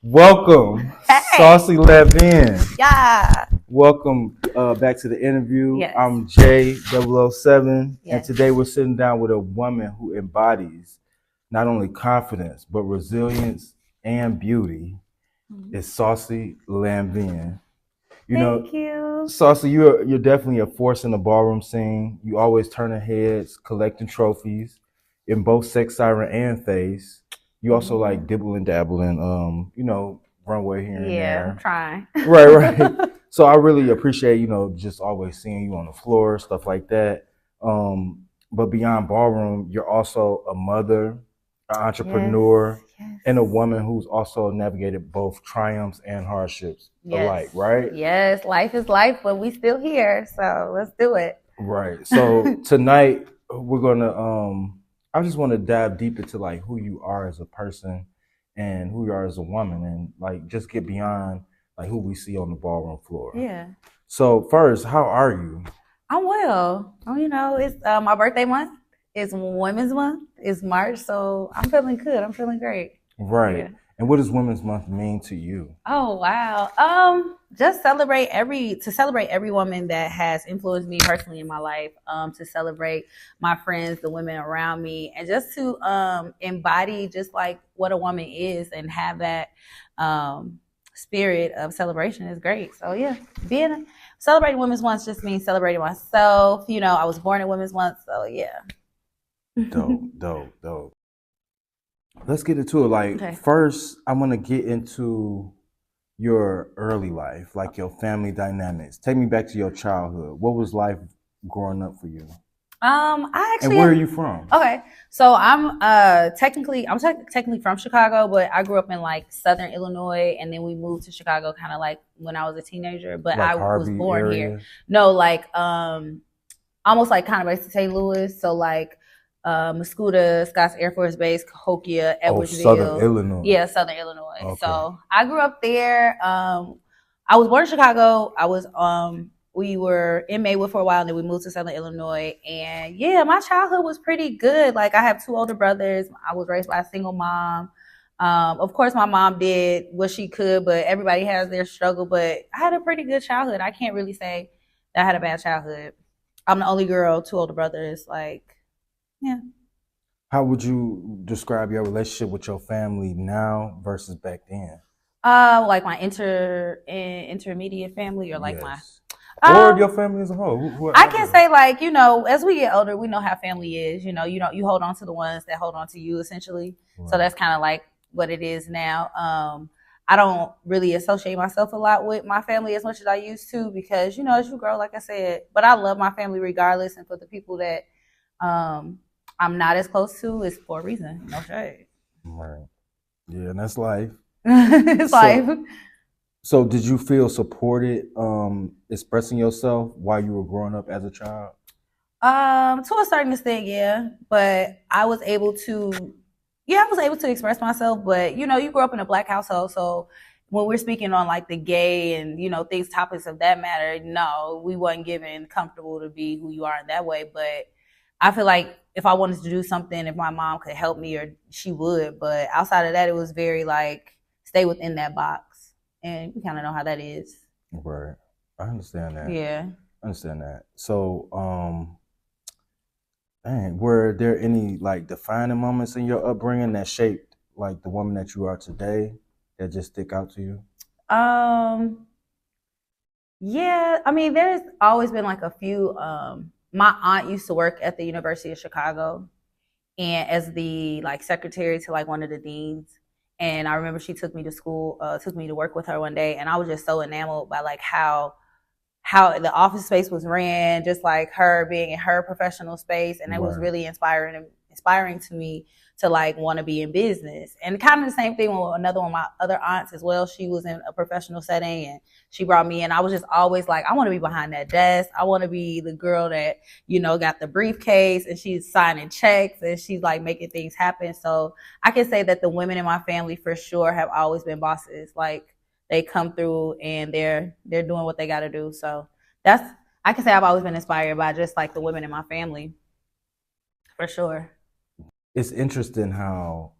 Welcome, Hey. Saucey Lanvin. Yeah. Welcome back to the interview. Yes. I'm J007, and Yes. today we're sitting down with a woman who embodies not only confidence, but resilience and beauty. It's Saucey Lanvin. Thank you. Saucey, you're definitely a force in the ballroom scene. You always turning heads, collecting trophies in both sex siren and face. You also like dibble and dabble in runway here and Yeah, I'm there. trying. Right. So I really appreciate, just always seeing you on the floor, stuff like that. But beyond ballroom, you're also a mother, an entrepreneur, Yes. and a woman who's also navigated both triumphs and hardships alike, Yes. right? Yes, life is life, but we still here, so let's do it. Right. So tonight we're gonna I just want to dive deep into like who you are as a person and who you are as a woman and like just get beyond like who we see on the ballroom floor. Yeah. So first, how are you? I'm well. It's my birthday month. It's Women's Month. It's March, so I'm feeling good. I'm feeling great. Right. Yeah. And what does Women's Month mean to you? Oh wow. Just celebrate every woman that has influenced me personally in my life. To celebrate my friends, the women around me, and just to embody just like what a woman is and have that spirit of celebration is great. So yeah, celebrating Women's Month just means celebrating myself. I was born in Women's Month, so yeah. Dope. Let's get into it. Like Okay. first, I want to get into your early life, like your family dynamics. Take me back to your childhood. What was life growing up for you? I And actually where are you from? Okay, so I'm technically from Chicago, but I grew up in like Southern Illinois, and then we moved to Chicago kind of like when I was a teenager. But Like I was Harvey born area? here. No, like almost like kind of like St. Louis, so like Muscuda, Scotts Air Force Base, Cahokia, Edwardsville. Southern Illinois. Yeah, Southern Illinois. Okay. So I grew up there. I was born in Chicago. We were in Maywood for a while, and then we moved to Southern Illinois. And yeah, my childhood was pretty good. Like I have two older brothers. I was raised by a single mom. Of course, my mom did what she could, but everybody has their struggle. But I had a pretty good childhood. I can't really say that I had a bad childhood. I'm the only girl, two older brothers. Yeah. How would you describe your relationship with your family now versus back then? Like my intermediate family, or like Yes. my Or your family as a whole. I can say like, as we get older, we know how family is. You hold on to the ones that hold on to you essentially. Right. So that's kind of like what it is now. I don't really associate myself a lot with my family as much as I used to because, as you grow, like I said, but I love my family regardless. And for the people that I'm not as close to, it's for a reason. No shade. Right. Yeah, and that's life. It's life. So did you feel supported expressing yourself while you were growing up as a child? To a certain extent, yeah. But I was able to express myself. But you grew up in a Black household, so when we're speaking on like the gay and topics of that matter, no, we wasn't given comfortable to be who you are in that way. But I feel like if I wanted to do something, if my mom could help me, or she would. But outside of that, it was very like stay within that box, and you kind of know how that is. Right. I understand that. Yeah. I understand that. So, were there any like defining moments in your upbringing that shaped like the woman that you are today that just stick out to you? Yeah. I mean, there's always been like a few. My aunt used to work at the University of Chicago, and as the like secretary to like one of the deans. And I remember she took me to school, took me to work with her one day, and I was just so enamored by like how the office space was ran, just like her being in her professional space, and it was really inspiring to me to like want to be in business. And kind of the same thing with another one of my other aunts as well. She was in a professional setting and she brought me in. I was just always like, I want to be behind that desk. I want to be the girl that, got the briefcase and she's signing checks and she's like making things happen. So I can say that the women in my family for sure have always been bosses. Like they come through and they're doing what they got to do. So I can say I've always been inspired by just like the women in my family for sure. It's interesting how,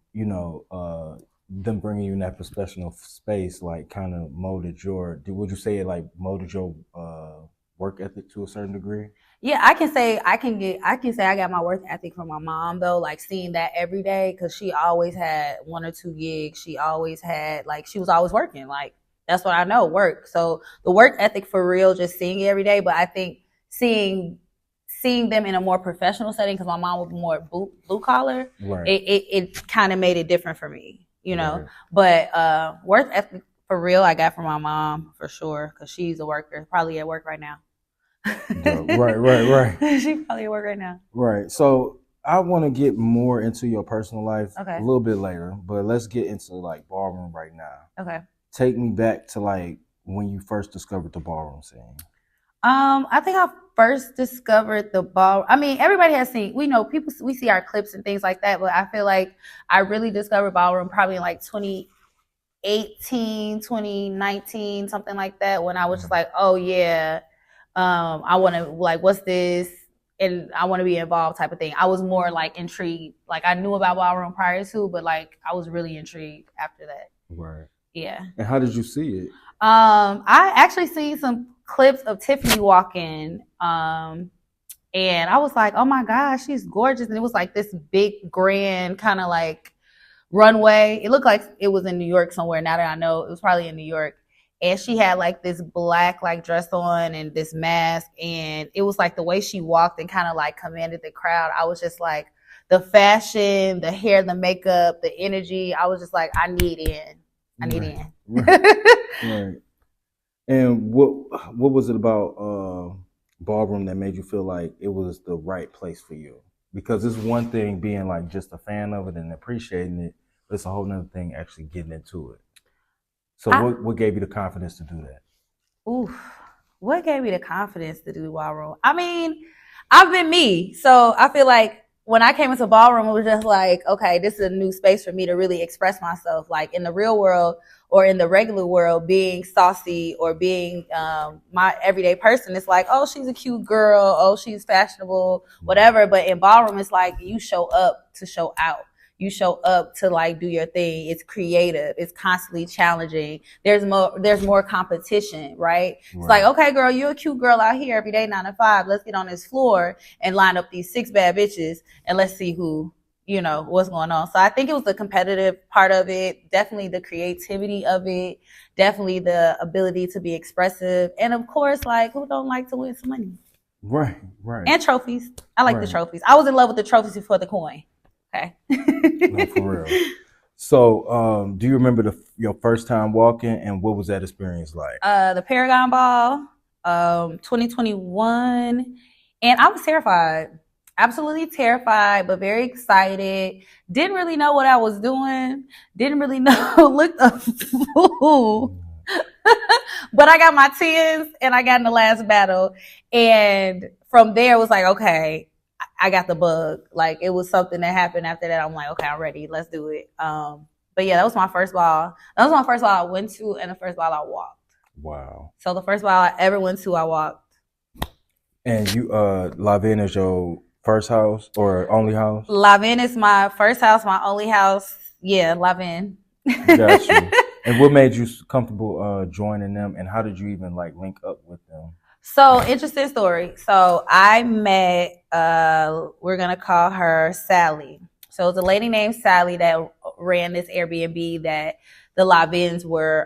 them bringing you in that professional space, like, kind of molded your? Would you say it like molded your work ethic to a certain degree? Yeah, I can say I got my work ethic from my mom though, like seeing that every day because she always had one or two gigs. She always had like she was always working. Like that's what I know, work. So the work ethic for real, just seeing it every day. But I think seeing seeing them in a more professional setting because my mom was more blue collar. Right. It kind of made it different for me, you know. Right. But work ethic for real, I got from my mom for sure because she's a worker, probably at work right now. Dope. Right. Right. Right. She probably at work right now. Right. So I want to get more into your personal life Okay. a little bit later, but let's get into like ballroom right now. Okay. Take me back to like when you first discovered the ballroom scene. I think I first discovered the ball. I mean, everybody has seen, we know people, we see our clips and things like that, but I feel like I really discovered ballroom probably in like 2018, 2019, something like that, when I was just like, oh yeah, I want to, like, what's this? And I want to be involved type of thing. I was more like intrigued. Like I knew about ballroom prior to, but like I was really intrigued after that. Right. Yeah. And how did you see it? I actually seen some clips of Tiffany walking, and I was like, oh my gosh, she's gorgeous. And it was like this big, grand kind of like runway. It looked like it was in New York somewhere. Now that I know, it was probably in New York. And she had like this black like dress on and this mask. And it was like the way she walked and kind of like commanded the crowd. I was just like, the fashion, the hair, the makeup, the energy. I was just like, I need in. I need in. Right. Right. And what was it about ballroom that made you feel like it was the right place for you? Because it's one thing being like just a fan of it and appreciating it, but it's a whole nother thing actually getting into it. So what gave you the confidence to do that? Oof. What gave me the confidence to do ballroom? I mean, I've been me. So I feel like when I came into ballroom, it was just like, okay, this is a new space for me to really express myself. Like in the real world or in the regular world, being saucy or being my everyday person, it's like, oh, she's a cute girl. Oh, she's fashionable, whatever. But in ballroom, it's like you show up to show out. You show up to like do your thing. It's creative. It's constantly challenging. There's more competition, right? It's like, okay, girl, you're a cute girl out here every day, 9 to 5. Let's get on this floor and line up these 6 bad bitches and let's see who, you know, what's going on. So I think it was the competitive part of it, definitely the creativity of it, definitely the ability to be expressive. And of course, like, who don't like to win some money? Right, right. And trophies. I like the trophies. I was in love with the trophies before the coin. Okay. No, for real. So, do you remember your first time walking, and what was that experience like? The Paragon Ball, 2021, and I was terrified, absolutely terrified, but very excited. Didn't really know what I was doing. Didn't really know. Looked a fool. But I got my 10s, and I got in the last battle, and from there it was like, okay, I got the bug. Like it was something that happened after that. I'm like, okay, I'm ready. Let's do it. But yeah, that was my first ball. That was my first ball I went to and the first ball I walked. Wow. So the first ball I ever went to, I walked. And you, Lanvin is your first house or only house? Lanvin is my first house, my only house. Yeah, Lanvin. Got you. And what made you comfortable joining them, and how did you even like link up with them? So, interesting story. So, I met, we're going to call her Sally. So, it's a lady named Sally that ran this Airbnb that the Lanvins were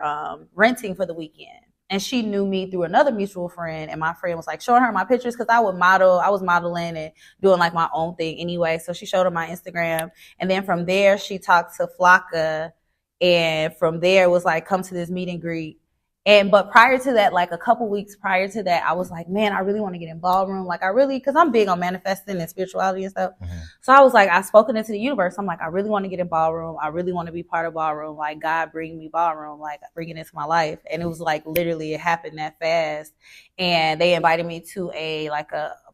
renting for the weekend. And she knew me through another mutual friend. And my friend was like showing her my pictures because I would model. I was modeling and doing like my own thing anyway. So, she showed her my Instagram. And then from there, she talked to Flocka. And from there, it was like, come to this meet and greet. But prior to that, like a couple weeks prior to that, I was like, man, I really want to get in ballroom. Like because I'm big on manifesting and spirituality and stuff. Mm-hmm. So I was like, I've spoken into the universe. I'm like, I really want to get in ballroom. I really want to be part of ballroom. Like God, bring me ballroom, like bring it into my life. And it was like, literally it happened that fast. And they invited me to a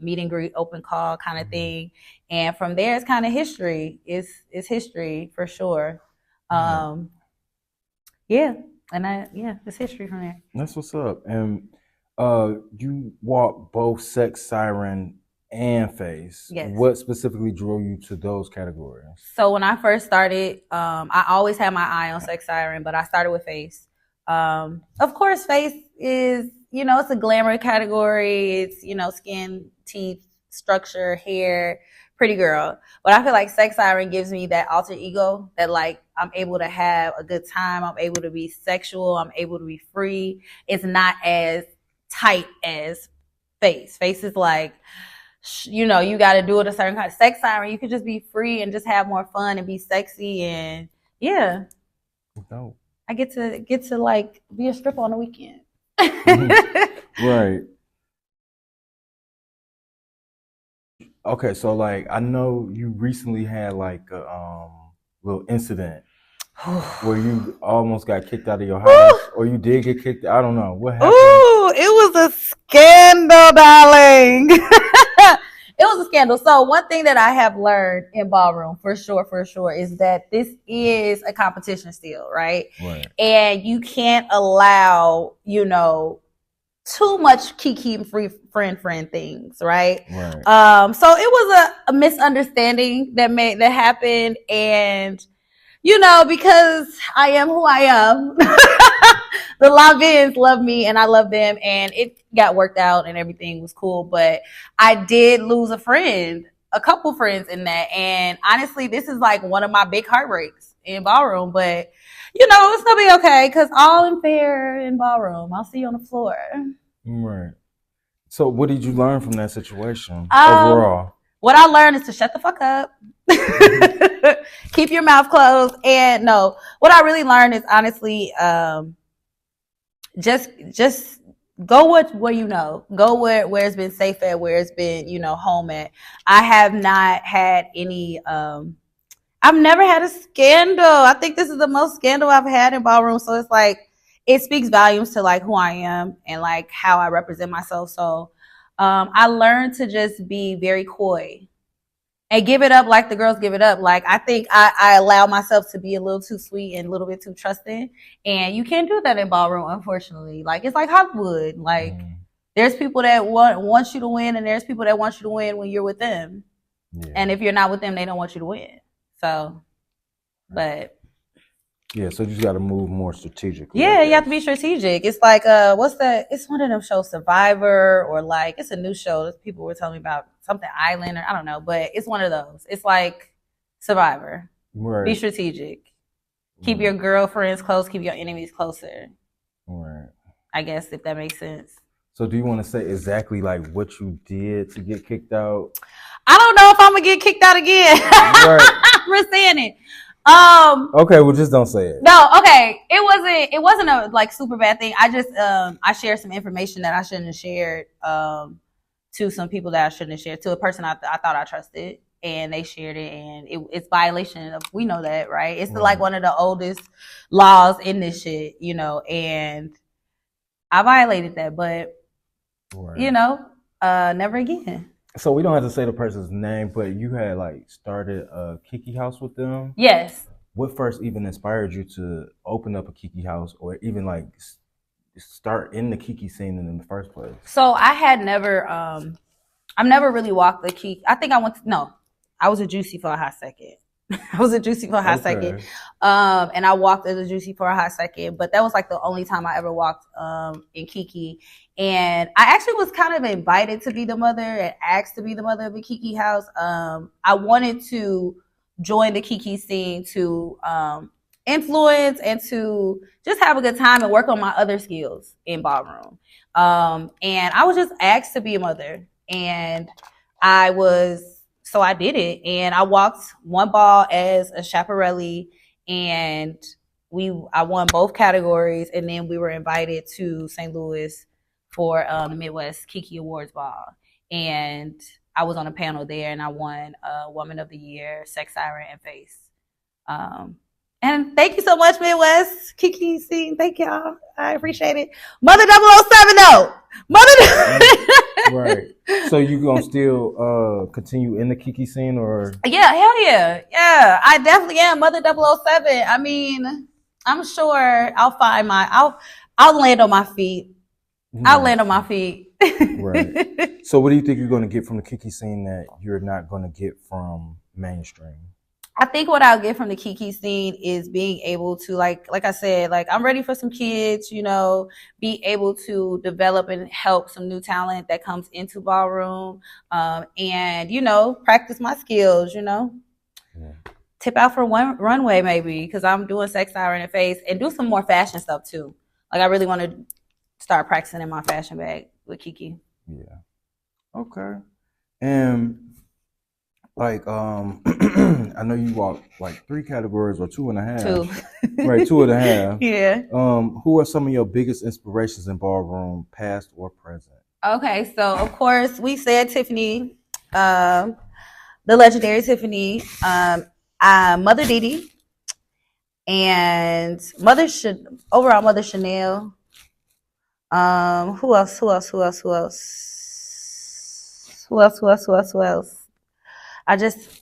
meet and greet open call kind of thing. And from there, it's kind of history. It's history for sure. Yeah. And it's history from there. That's what's up. And you walk both Sex Siren and face. Yes. What specifically drew you to those categories? So when I first started, I always had my eye on sex siren, but I started with face. Of course, face is, it's a glamour category. It's, skin, teeth, structure, hair, pretty girl. But I feel like sex siren gives me that alter ego that like I'm able to have a good time. I'm able to be sexual. I'm able to be free. It's not as tight as face. Face is like, you got to do it a certain kind of sex siren. You could just be free and just have more fun and be sexy. And yeah, No. I get to like be a stripper on the weekend. Right. Okay, so like I know you recently had like a little incident where you almost got kicked out of your house, or you did get kicked. I don't know what happened. Ooh, it was a scandal, darling. It was a scandal. So one thing that I have learned in ballroom, for sure, is that this is a competition still, right? Right. And you can't allow, too much kiki and friend things, right? Right. So it was a misunderstanding that happened, and because I am who I am, the Lanvins love me and I love them, and it got worked out and everything was cool. But I did lose a couple friends in that, and honestly, this is like one of my big heartbreaks in ballroom. But it's gonna be okay because all is fair in ballroom. I'll see you on the floor. Right. So, what did you learn from that situation overall? What I learned is to shut the fuck up. Keep your mouth closed. And no, what I really learned is honestly, just go where go where it's been safe at, where it's been, home at. I have not had any, I've never had a scandal. I think this is the most scandal I've had in ballroom. So it's like, it speaks volumes to like who I am and like how I represent myself. So, I learned to just be very coy and give it up like the girls give it up. Like, I think I allow myself to be a little too sweet and a little bit too trusting. And you can't do that in ballroom, unfortunately. Like, it's like Hollywood. Like, there's people that want you to win, and there's people that want you to win when you're with them. Yeah. And if you're not with them, they don't want you to win. So, but... Yeah, so you just got to move more strategically. Yeah, you have to be strategic. It's like, what's that? It's one of them shows, Survivor, or like, it's a new show that people were telling me about, something Island, or I don't know, but it's one of those. It's like Survivor. Right. Be strategic. Keep your girlfriends close, keep your enemies closer. Right. I guess, if that makes sense. So do you want to say exactly like what you did to get kicked out? I don't know if I'm going to get kicked out again. Right. I'm saying it. Okay, well, just don't say it. No, okay. It wasn't a like super bad thing. I just I shared some information that I shouldn't have shared to some people that I shouldn't have shared, to a person I thought I trusted, and they shared it, and it's violation of, we know that, right? It's like one of the oldest laws in this shit, and I violated that, but never again. So we don't have to say the person's name, but you had like started a Kiki house with them? Yes. What first even inspired you to open up a Kiki house, or even like start in the Kiki scene in the first place? So I had never, I've never really walked the Kiki. I think I was a Juicy for a hot second. Second. And I walked as a Juicy for a hot second, but that was like the only time I ever walked in Kiki. And I actually was kind of invited to be the mother and asked to be the mother of the Kiki house. I wanted to join the Kiki scene to influence and to just have a good time and work on my other skills in ballroom. And I was just asked to be a mother, and so I did it, and I walked one ball as a chaparelli, and I won both categories, and then we were invited to St. Louis for the Midwest Kiki Awards Ball, and I was on a panel there, and I won Woman of the Year, Sex Siren, and Face. And thank you so much, Midwest Kiki scene. Thank y'all. I appreciate it. Mother 007 though. Right. So you gonna still continue in the Kiki scene, or? Yeah, hell yeah. Yeah, I definitely am. Mother 007. I mean, I'm sure I'll find I'll land on my feet. I'll land on my feet. Right. So what do you think you're going to get from the Kiki scene that you're not going to get from mainstream? I think what I'll get from the Kiki scene is being able to, like I said, like I'm ready for some kids, you know, be able to develop and help some new talent that comes into ballroom, and you know, practice my skills, you know, Yeah. tip out for one runway maybe because I'm doing sex siren and face and do some more fashion stuff too. Like I really want to start practicing in my fashion bag with Kiki. Yeah. Okay. And like I know you walk like 3 categories or 2.5. 2. Right, 2.5. Yeah. Who are some of your biggest inspirations in ballroom, past or present? Okay, so of course we said Tiffany, the legendary Tiffany, Mother Didi, and overall Mother Chanel. Who else? Who else? Who else? Who else? Who else? Who else? Who else? Who else?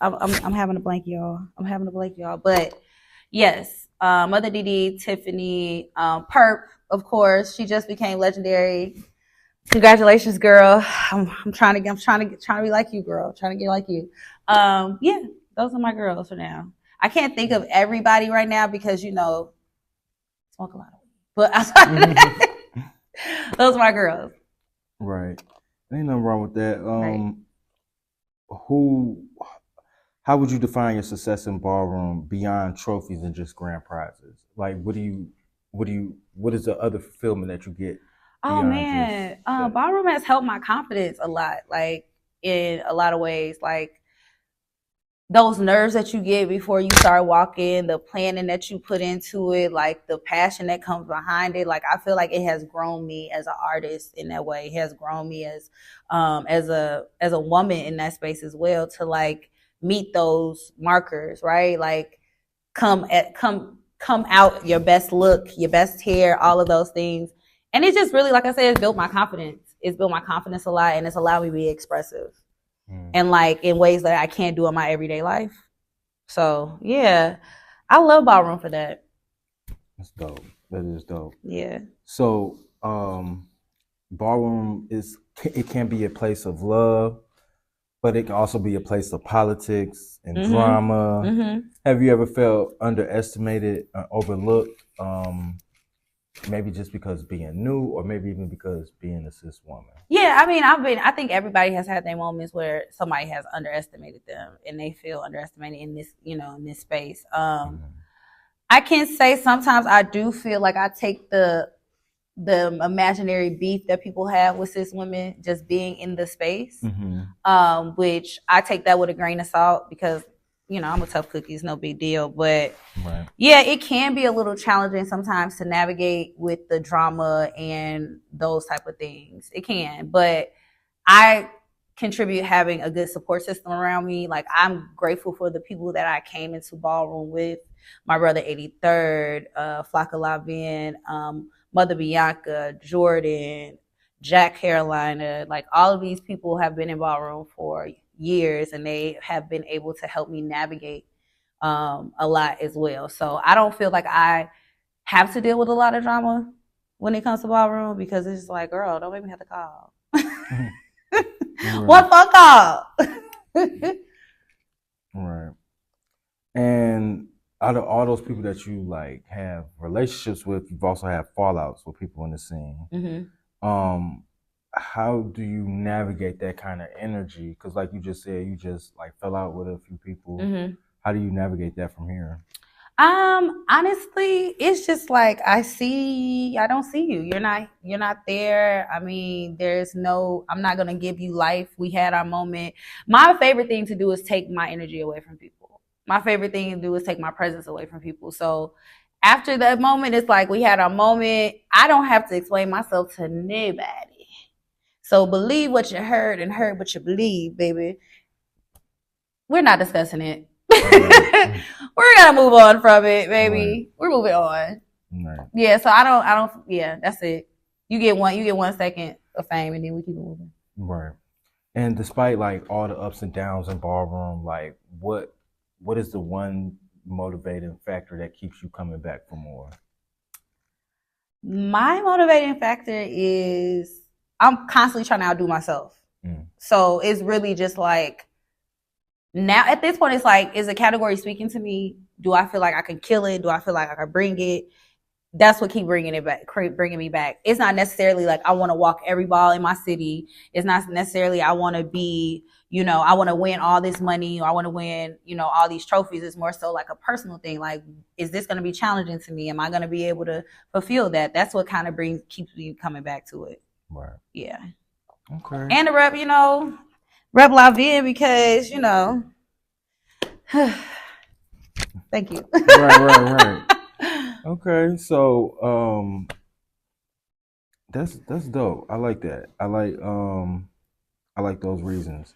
I'm having a blank, y'all. I'm having a blank, y'all. But yes, Mother Didi, Tiffany, Perp, of course. She just became legendary. Congratulations, girl. I'm trying to be like you, girl. Trying to get like you. Yeah, those are my girls for now. I can't think of everybody right now because you know, smoke a lot of weed. But outside of that, those are my girls. Right. Ain't nothing wrong with that. Right. How would you define your success in ballroom beyond trophies and just grand prizes? Like, what is the other fulfillment that you get? Oh man, ballroom has helped my confidence a lot. Like in a lot of ways, like those nerves that you get before you start walking, the planning that you put into it, like the passion that comes behind it. Like I feel like it has grown me as an artist in that way. It has grown me as a woman in that space as well to like meet those markers, right? Like come out your best look, your best hair, all of those things. And it's just really, like I said, it's built my confidence. It's built my confidence a lot and it's allowed me to be expressive. And like in ways that I can't do in my everyday life. So yeah, I love ballroom for that. That's dope. That is dope. Yeah. So ballroom it can be a place of love, but it can also be a place of politics and drama. Mm-hmm. Have you ever felt underestimated, overlooked? Maybe just because being new, or maybe even because being a cis woman. Yeah, I mean, I think everybody has had their moments where somebody has underestimated them and they feel underestimated in this, you know, in this space. I can say sometimes I do feel like I take the imaginary beef that people have with cis women just being in the space, which I take that with a grain of salt because, you know, I'm a tough cookie. It's no big deal. But yeah, it can be a little challenging sometimes to navigate with the drama and those type of things. It can. But I contribute having a good support system around me. Like I'm grateful for the people that I came into ballroom with. My brother 83rd, Flocka Lanvin, Mother Bianca, Jordan, Jack Carolina. Like all of these people have been in ballroom for years and they have been able to help me navigate a lot as well. So I don't feel like I have to deal with a lot of drama when it comes to ballroom because it's just like, girl, don't make me have to call. One phone call. Right. And out of all those people that you like have relationships with, you've also had fallouts with people in the scene. How do you navigate that kind of energy? Because like you just said, you just like fell out with a few people. How do you navigate that from here? Honestly, it's just like I don't see you. You're not there. I mean, I'm not gonna give you life. We had our moment. My favorite thing to do is take my energy away from people. My favorite thing to do is take my presence away from people. So after that moment, it's like we had our moment. I don't have to explain myself to nobody. So believe what you heard and heard what you believe, baby. We're not discussing it. We're gonna move on from it, baby. Right. We're moving on. Right. Yeah, so I don't yeah, that's it. You get 1 second of fame and then we keep moving. Right. And despite like all the ups and downs in ballroom, like what is the one motivating factor that keeps you coming back for more? My motivating factor is I'm constantly trying to outdo myself. So it's really just like, now at this point, it's like, is the category speaking to me? Do I feel like I can kill it? Do I feel like I can bring it? That's what keep bringing me back. It's not necessarily like I want to walk every ball in my city. It's not necessarily I want to be, I want to win all this money, or I want to win, all these trophies. It's more so like a personal thing. Like, is this going to be challenging to me? Am I going to be able to fulfill that? That's what kind of keeps me coming back to it. Right. Yeah. Okay. And the rep, rep Lanvin, because, thank you. Right. Okay, so that's dope. I like that. I like those reasons.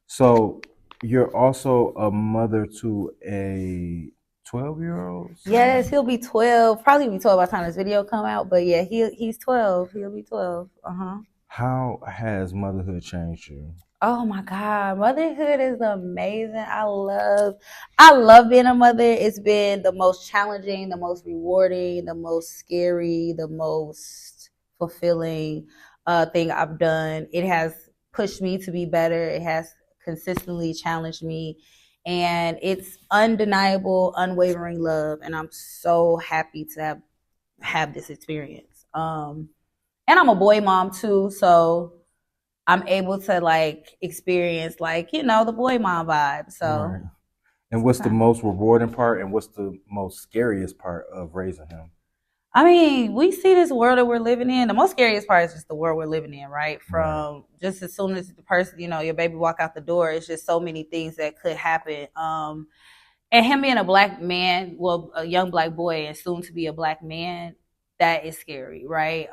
So you're also a mother to a 12-year-old? Yes, he'll be 12. Probably be 12 by the time this video come out. But yeah, he's 12. He'll be 12. How has motherhood changed you? Oh my God, motherhood is amazing. I love being a mother. It's been the most challenging, the most rewarding, the most scary, the most fulfilling thing I've done. It has pushed me to be better. It has consistently challenged me, and it's undeniable, unwavering love. And I'm so happy to have this experience. And I'm a boy mom too, so I'm able to like experience the boy mom vibe. So, right. And what's the most rewarding part, and what's the most scariest part of raising him? I mean, we see this world that we're living in. The most scariest part is just the world we're living in, right? From just as soon as the person, your baby walk out the door, it's just so many things that could happen. And him being a black man, well, a young black boy and soon to be a black man, that is scary, right?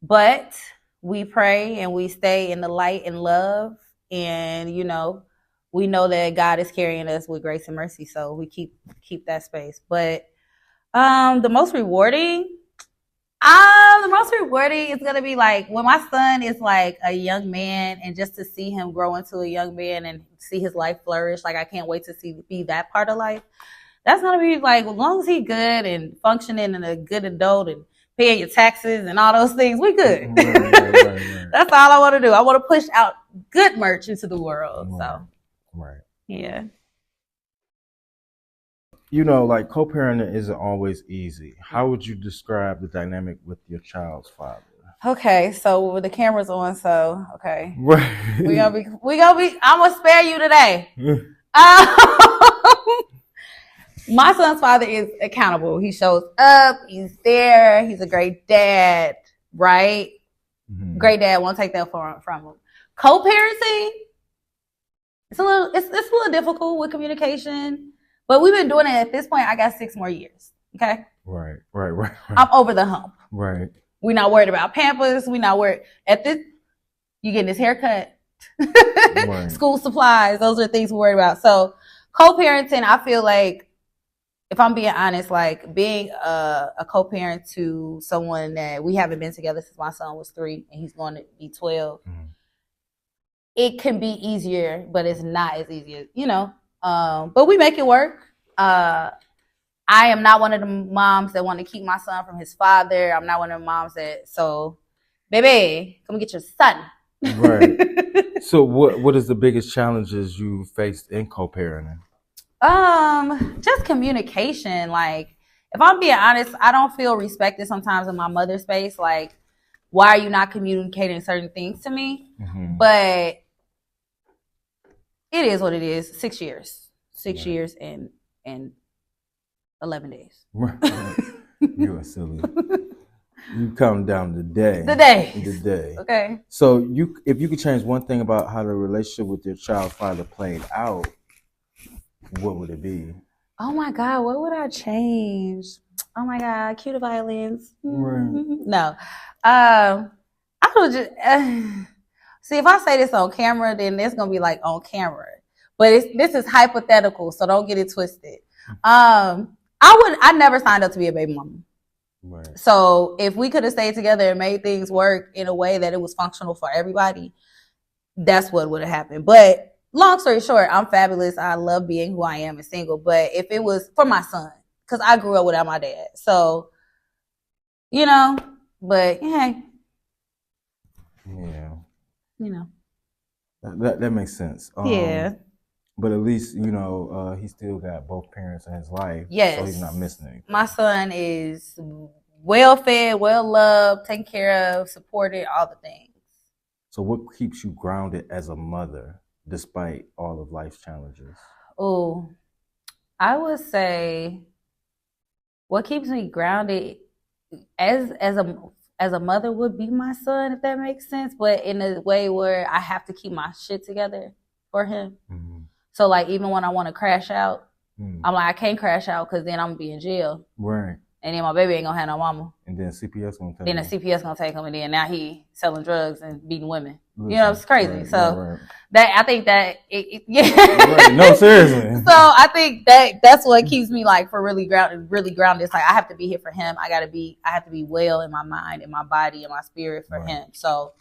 But we pray and we stay in the light and love, and we know that God is carrying us with grace and mercy, so we keep that space. But the most rewarding is gonna be like when my son is like a young man, and just to see him grow into a young man and see his life flourish. Like, I can't wait to be that part of life. That's gonna be like, as long as he's good and functioning and a good adult and paying your taxes and all those things, we good. Right. That's all I want to do. I want to push out good merch into the world. So, yeah. Like co-parenting isn't always easy. How would you describe the dynamic with your child's father? Okay, so with the cameras on, so okay, right. we gonna be. I'm gonna spare you today. My son's father is accountable. He shows up. He's there. He's a great dad, right? Mm-hmm. Great dad. Won't take that from him. Co-parenting, it's a little difficult with communication, but we've been doing it at this point. I got 6 more years. Okay. Right. I'm over the hump. Right. We're not worried about Pampers. We're not worried at this. You getting this haircut, school supplies. Those are things we're worried about. So co-parenting, I feel like, if I'm being honest, like being a co-parent to someone that we haven't been together since my son was 3 and he's going to be 12, it can be easier, but it's not as easy as, but we make it work. I am not one of the moms that want to keep my son from his father. I'm not one of the moms so, baby, come get your son. Right. So what is the biggest challenges you faced in co-parenting? Just communication. Like, if I'm being honest, I don't feel respected sometimes in my mother space. Like, why are you not communicating certain things to me? Mm-hmm. But it is what it is. 6 years. 6 years and 11 days. You are silly. You come down the day. The day. Okay. So if you could change one thing about how the relationship with your child's father played out, what would it be? Oh my God, what would I change? Oh my God, cue the violins. Right. No. I would just see, if I say this on camera, then it's gonna be like on camera. But this is hypothetical, so don't get it twisted. I never signed up to be a baby mama. Right. So if we could have stayed together and made things work in a way that it was functional for everybody, that's what would have happened. But long story short, I'm fabulous. I love being who I am and single. But if it was for my son, because I grew up without my dad. So, but hey, you know. That makes sense. Yeah. But at least, you know, he still got both parents in his life. Yes. So he's not missing anything. My son is well fed, well loved, taken care of, supported, all the things. So what keeps you grounded as a mother despite all of life's challenges? Oh, I would say what keeps me grounded as a mother would be my son, if that makes sense, but in a way where I have to keep my shit together for him. Mm-hmm. So like even when I want to crash out, I'm like, I can't crash out because then I'm gonna be in jail. Right. And then my baby ain't gonna have no mama. And then CPS gonna take him. Then the CPS gonna take him, and then now he selling drugs and beating women. Listen, you know, it's crazy. Right, so right. That I think that yeah. Right. No, seriously. So I think that's what keeps me like for really grounded. It's like I have to be here for him. I have to be well in my mind, in my body, in my spirit for him. So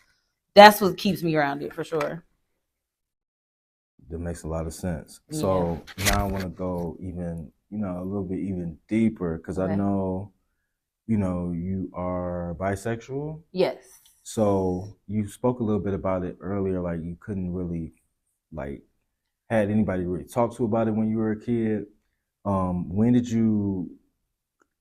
that's what keeps me grounded for sure. That makes a lot of sense. Yeah. So now I want to go even, you know, a little bit even deeper because I know, you know, you are bisexual. Yes. So you spoke a little bit about it earlier, like you couldn't really, like, had anybody really talk to about it when you were a kid.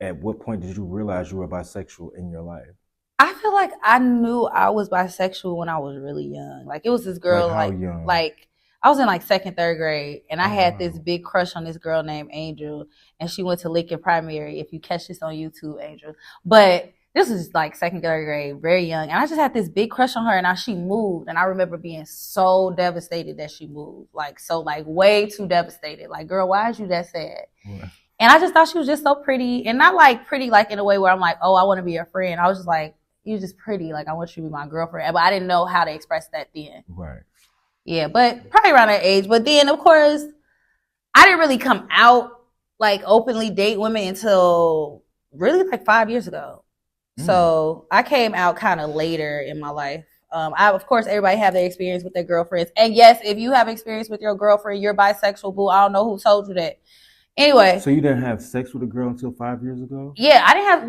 At what point did you realize you were bisexual in your life? I feel like I knew I was bisexual when I was really young. Like it was this girl, like how young? Like I was in like second, third grade, and I had this big crush on this girl named Angel, and she went to Lincoln Primary. If you catch this on YouTube, Angel. But this was like second, third grade, very young, and I just had this big crush on her. And now she moved, and I remember being so devastated that she moved, like way too devastated. Like, girl, why is you that sad? Yeah. And I just thought she was just so pretty, and not like pretty like in a way where I'm like, oh, I want to be your friend. I was just like, you're just pretty. Like, I want you to be my girlfriend. But I didn't know how to express that then. Right. Yeah, but probably around that age. But then, of course, I didn't really come out, like, openly date women until really, like, 5 years ago. So I came out kind of later in my life. Of course, everybody have their experience with their girlfriends. And, yes, if you have experience with your girlfriend, you're bisexual, boo. I don't know who told you that. Anyway. So you didn't have sex with a girl until 5 years ago? Yeah, I didn't have,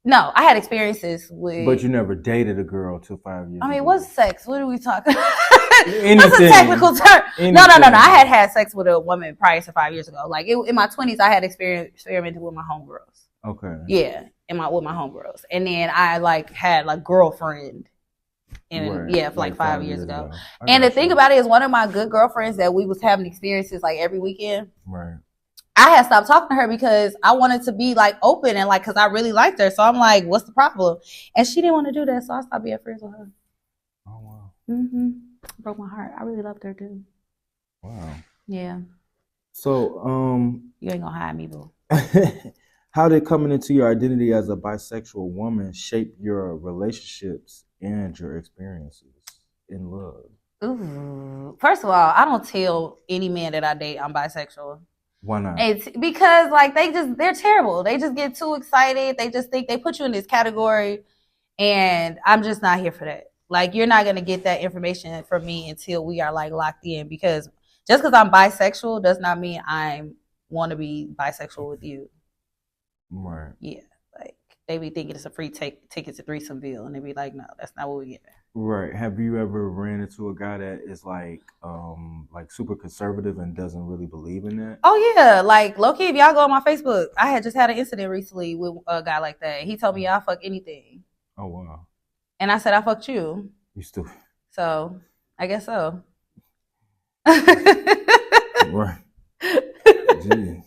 no, I had experiences with. But you never dated a girl till 5 years ago. I mean, what's sex? What are we talking about? Anything. That's a technical term. Anything. No. I had sex with a woman prior to 5 years ago. Like in my 20s, I had experimented with my homegirls. Okay. Yeah, with my homegirls, and then I like had like girlfriend. And for like 5 years ago. And the thing about it is, one of my good girlfriends that we was having experiences like every weekend. Right. I had stopped talking to her because I wanted to be like open and like, cause I really liked her. So I'm like, what's the problem? And she didn't want to do that. So I stopped being friends with her. Oh, wow. Mm-hmm. Broke my heart. I really loved her too. Wow. Yeah. So, you ain't gonna hide me, boo. How did coming into your identity as a bisexual woman shape your relationships and your experiences in love? Ooh. First of all, I don't tell any man that I date I'm bisexual. Why not? It's because like they're terrible. They just get too excited. They just think they put you in this category, and I'm just not here for that. Like, you're not gonna get that information from me until we are like locked in. Because just because I'm bisexual does not mean I want to be bisexual with you. Right. Yeah. Like they be thinking it's a free ticket to Threesomeville, and they be like, no, that's not what we get. Right. Have you ever ran into a guy that is like super conservative and doesn't really believe in that? Oh yeah, like low key, if y'all go on my Facebook, I had just had an incident recently with a guy like that. He told me I'll fuck anything. Oh wow. And I said I fucked you. You still. So I guess so. Right. Gee.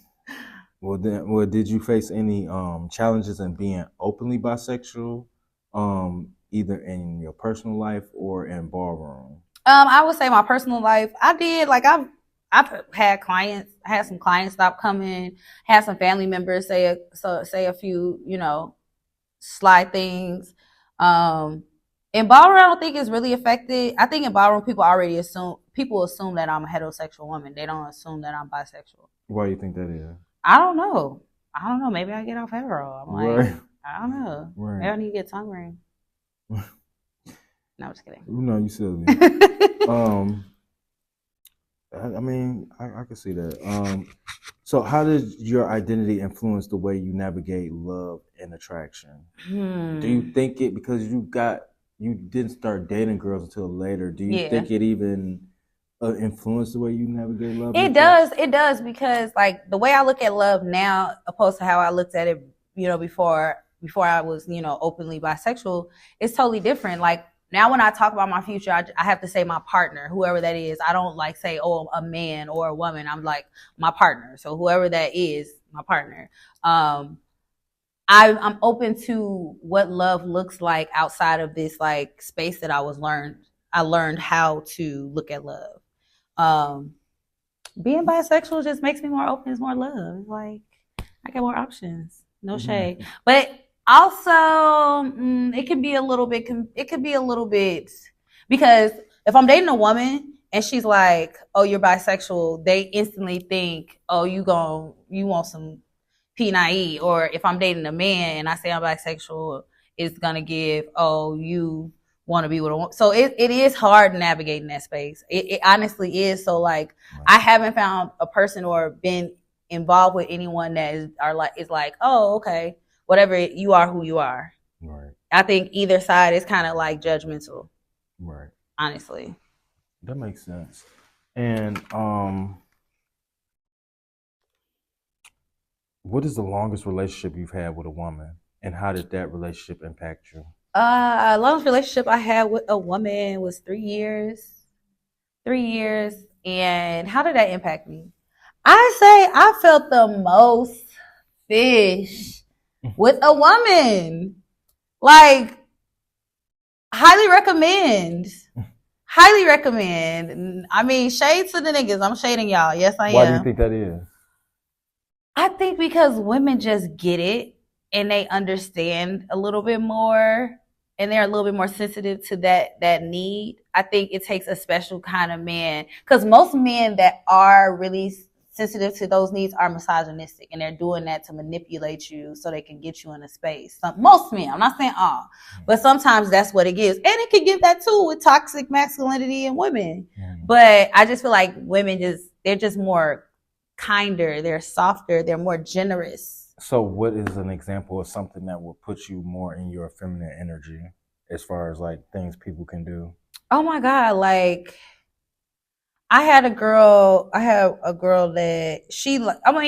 Well, did you face any challenges in being openly bisexual? Either in your personal life or in Ballroom? I would say my personal life, I did. Like I've had clients, I had some clients stop coming, had some family members say a few, sly things. In Ballroom, I don't think it's really affected. I think in Ballroom, people assume that I'm a heterosexual woman. They don't assume that I'm bisexual. Why do you think that is? I don't know. Maybe I get off hetero. I'm like, right. I don't know. Right. Maybe I need to get tongue ring. No, I'm just kidding. No, you silly. I mean, I can see that. So how does your identity influence the way you navigate love and attraction? Do you think it because you got you didn't start dating girls until later. Do you Yeah. think it even influenced the way you navigate love? It does. It does, because like the way I look at love now, opposed to how I looked at it, before I was, openly bisexual, it's totally different. Like now, when I talk about my future, I have to say my partner, whoever that is. I don't like say, oh, a man or a woman. I'm like my partner. So whoever that is, my partner. I'm open to what love looks like outside of this like space that I learned how to look at love. Um, Being bisexual just makes me more open. It's more love. It's like I get more options. No shade, but also it can be a little bit. It could be a little bit, because if I'm dating a woman and she's like, "Oh, you're bisexual," they instantly think, "Oh, you want some P&I," or if I'm dating a man and I say I'm bisexual, it's gonna give, "Oh, you want to be with a woman." So it is hard navigating that space. It honestly is. So like, I haven't found a person or been involved with anyone that is like, oh, okay, whatever, you are who you are. Right. I think either side is kind of like judgmental. Right. Honestly. That makes sense. And what is the longest relationship you've had with a woman, and how did that relationship impact you? Longest relationship I had with a woman was 3 years. 3 years. And how did that impact me? I say I felt the most fish with a woman. Like, highly recommend. Highly recommend. I mean, shade to the niggas. I'm shading y'all. Yes, I am. Why do you think that is? I think because women just get it and they understand a little bit more, and they're a little bit more sensitive to that need. I think it takes a special kind of man, because most men that are really sensitive to those needs are misogynistic, and they're doing that to manipulate you so they can get you in a space. Most men, I'm not saying all, but sometimes that's what it gives. And it can give that too with toxic masculinity in women. But I just feel like women they're just more kinder, they're softer, they're more generous. So what is an example of something that will put you more in your feminine energy, as far as like things people can do? Oh my God, like I have a girl that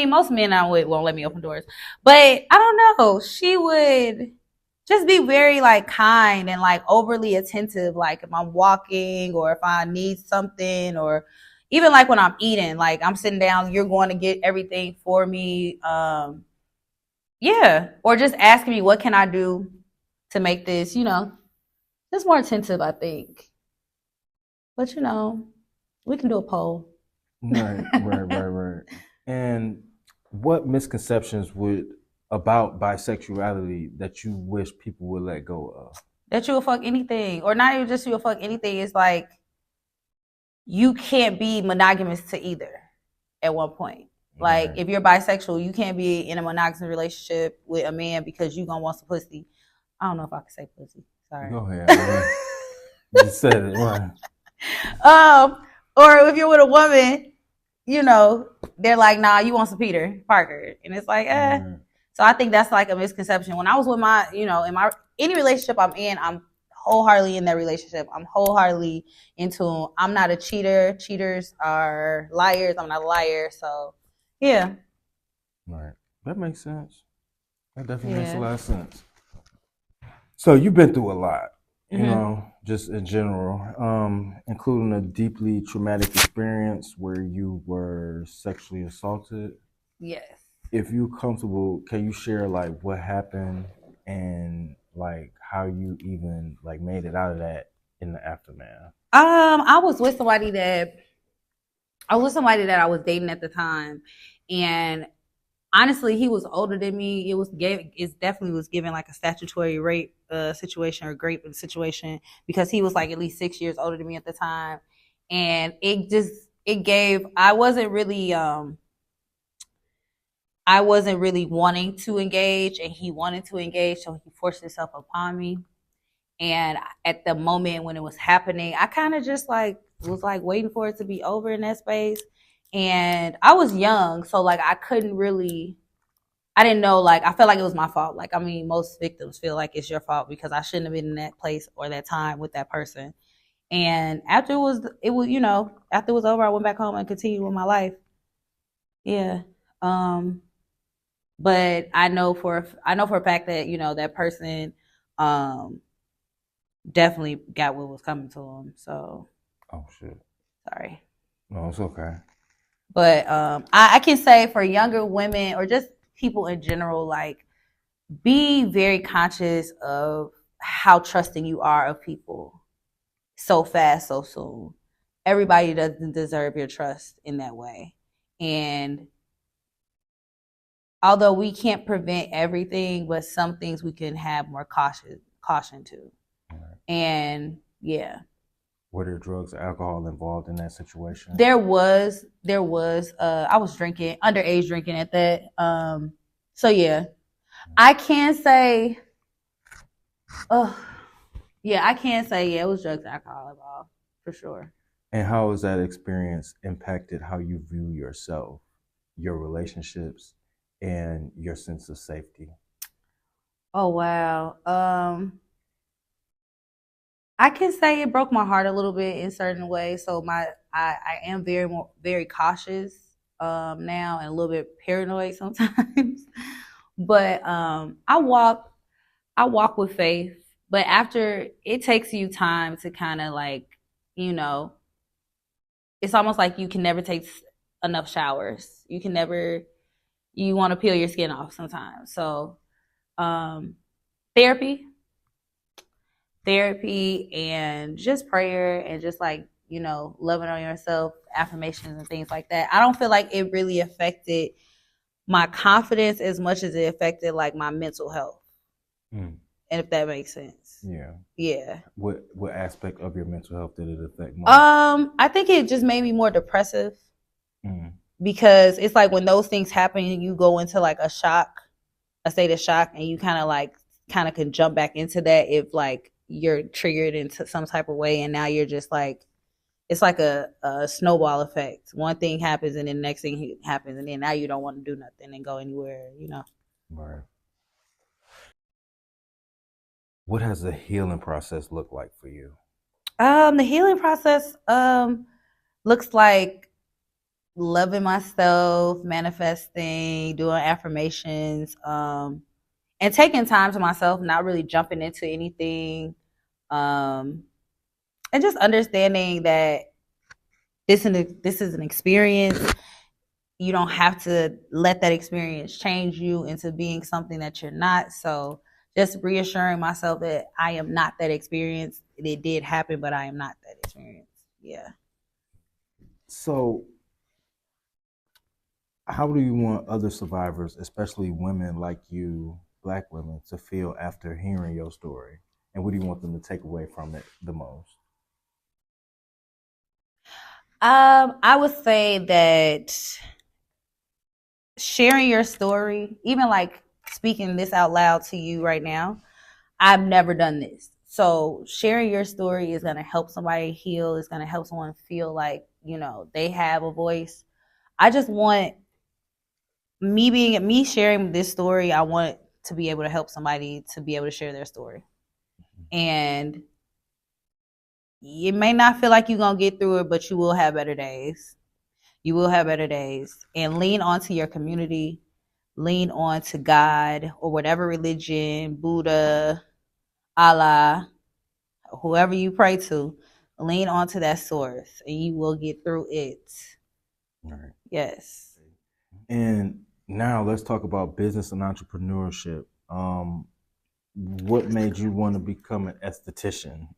most men I would won't let me open doors, but I don't know, she would just be very like kind and like overly attentive, like if I'm walking or if I need something, or even like when I'm eating, like I'm sitting down, you're going to get everything for me. Yeah. Or just asking me, what can I do to make this, just more attentive, I think. But we can do a poll. Right. And what misconceptions about bisexuality that you wish people would let go of? That you will fuck anything, or not even just you will fuck anything. It's like, you can't be monogamous to either at one point. Like, if you're bisexual, you can't be in a monogamous relationship with a man because you're going to want some pussy. I don't know if I can say pussy. Sorry. Go ahead. You said it. Right. Or if you're with a woman, they're like, nah, you want some Peter Parker. And it's like, So I think that's like a misconception. When I was with my, any relationship I'm in, I'm wholeheartedly in that relationship. I'm wholeheartedly into, I'm not a cheater. Cheaters are liars. I'm not a liar. So, yeah. Right. That makes sense. That definitely makes a lot of sense. So you've been through a lot, just in general, including a deeply traumatic experience where you were sexually assaulted. Yes. If you're comfortable, can you share like what happened and like how you even like made it out of that in the aftermath? I was with somebody that I was dating at the time, and honestly, he was older than me. It definitely was given like a statutory rape situation or grape situation, because he was like at least 6 years older than me at the time, and I wasn't really wanting to engage, and he wanted to engage, so he forced himself upon me. And at the moment when it was happening, I kind of just like was like waiting for it to be over in that space. And I was young, so like I I didn't know, like, I felt like it was my fault. Like, I mean, most victims feel like it's your fault because I shouldn't have been in that place or that time with that person. And after after it was over, I went back home and continued with my life. Yeah. But I know for a fact that, that person, um, definitely got what was coming to him. So, Oh shit. sorry. No, it's okay. But I can say for younger women or just people in general, like, be very conscious of how trusting you are of people so fast, so soon. Everybody doesn't deserve your trust in that way. And although we can't prevent everything, but some things we can have more caution to. Right. And yeah. Were there drugs or alcohol involved in that situation? There was I was drinking, underage drinking at that. So yeah. I can say I can say it was drugs and alcohol involved for sure. And how has that experience impacted how you view yourself, your relationships, and your sense of safety? Oh wow. I can say it broke my heart a little bit in certain ways. So I am very cautious now and a little bit paranoid sometimes. But I walk with faith. But after it takes you time to kind of like, it's almost like you can never take enough showers. You want to peel your skin off sometimes. So therapy and just prayer and just like, loving on yourself, affirmations and things like that. I don't feel like it really affected my confidence as much as it affected like my mental health. And if that makes sense. Yeah. Yeah. What aspect of your mental health did it affect most? I think it just made me more depressive. Because it's like when those things happen, you go into like a state of shock, and you kind of can jump back into that if like you're triggered into some type of way, and now you're just like, it's like a snowball effect. One thing happens and then the next thing happens, and then now you don't want to do nothing and go anywhere, Right. What has the healing process looked like for you? The healing process looks like loving myself, manifesting, doing affirmations, and taking time to myself, not really jumping into anything, and just understanding that this is an experience. You don't have to let that experience change you into being something that you're not. So just reassuring myself that I am not that experience. It did happen, but I am not that experience. Yeah. So how do you want other survivors, especially women like you, Black women, to feel after hearing your story? And what do you want them to take away from it the most? I would say that sharing your story, even like speaking this out loud to you right now, I've never done this. So sharing your story is going to help somebody heal. It's going to help someone feel like, they have a voice. I just want me sharing this story. I want to be able to help somebody to be able to share their story. And you may not feel like you're going to get through it, but you will have better days. You will have better days. And lean onto your community. Lean on to God or whatever religion, Buddha, Allah, whoever you pray to. Lean onto that source and you will get through it. All right. Yes. And now let's talk about business and entrepreneurship. What made you want to become an esthetician?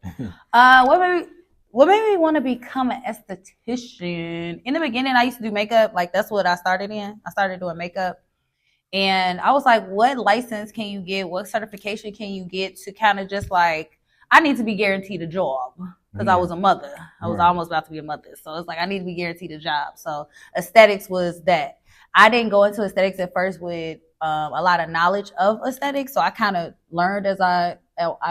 What made me want to become an esthetician? In the beginning, I used to do makeup. Like, that's what I started in. I started doing makeup. And I was like, what license can you get? What certification can you get to kind of just like, I need to be guaranteed a job because I was a mother. I was almost about to be a mother. So it's like, I need to be guaranteed a job. So aesthetics was that. I didn't go into aesthetics at first with a lot of knowledge of aesthetics. So I kind of learned as I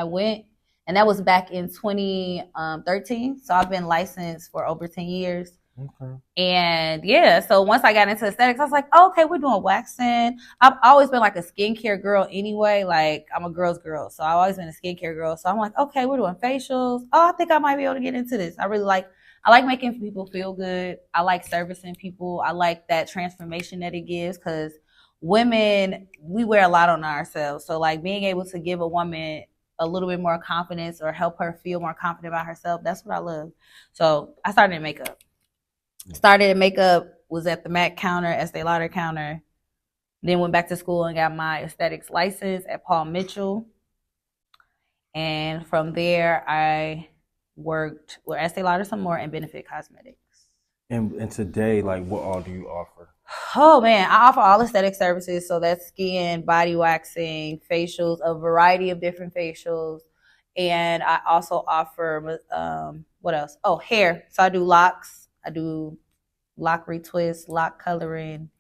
went. And that was back in 2013. So I've been licensed for over 10 years. Okay. And yeah, so once I got into aesthetics, I was like, oh, okay, we're doing waxing. I've always been like a skincare girl anyway. Like I'm a girl's girl. So I've always been a skincare girl. So I'm like, okay, we're doing facials. Oh, I think I might be able to get into this. I like making people feel good. I like servicing people. I like that transformation that it gives because women, we wear a lot on ourselves. So like being able to give a woman a little bit more confidence or help her feel more confident about herself, that's what I love. So I started in makeup. Started in makeup, was at the MAC counter, Estee Lauder counter. Then went back to school and got my aesthetics license at Paul Mitchell. And from there, I worked with Estee Lauder some more and Benefit Cosmetics. And today, like, what all do you offer? Oh man, I offer all aesthetic services. So that's skin, body waxing, facials, a variety of different facials. And I also offer, what else? Oh, hair. So I do locks. I do lock retwist, lock coloring,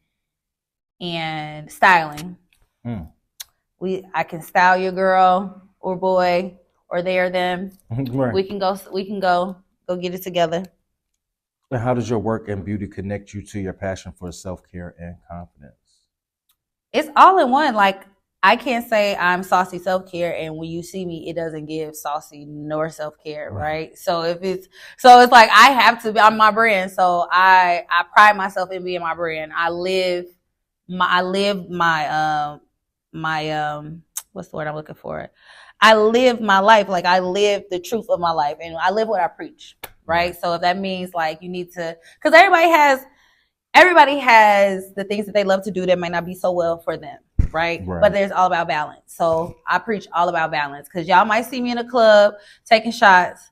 and styling. I can style your girl or boy or they or them. Right. We can go get it together. And how does your work and beauty connect you to your passion for self-care and confidence? It's all in one. Like I can't say I'm Saucey self-care and when you see me, it doesn't give Saucey nor self-care, right? So it's like I have to be on my brand. So I pride myself in being my brand. I live my what's the word I'm looking for? I live my life. Like I live the truth of my life and I live what I preach, right? So if that means like you need to, because everybody has the things that they love to do that might not be so well for them. Right? But there's all about balance. So I preach all about balance because y'all might see me in a club taking shots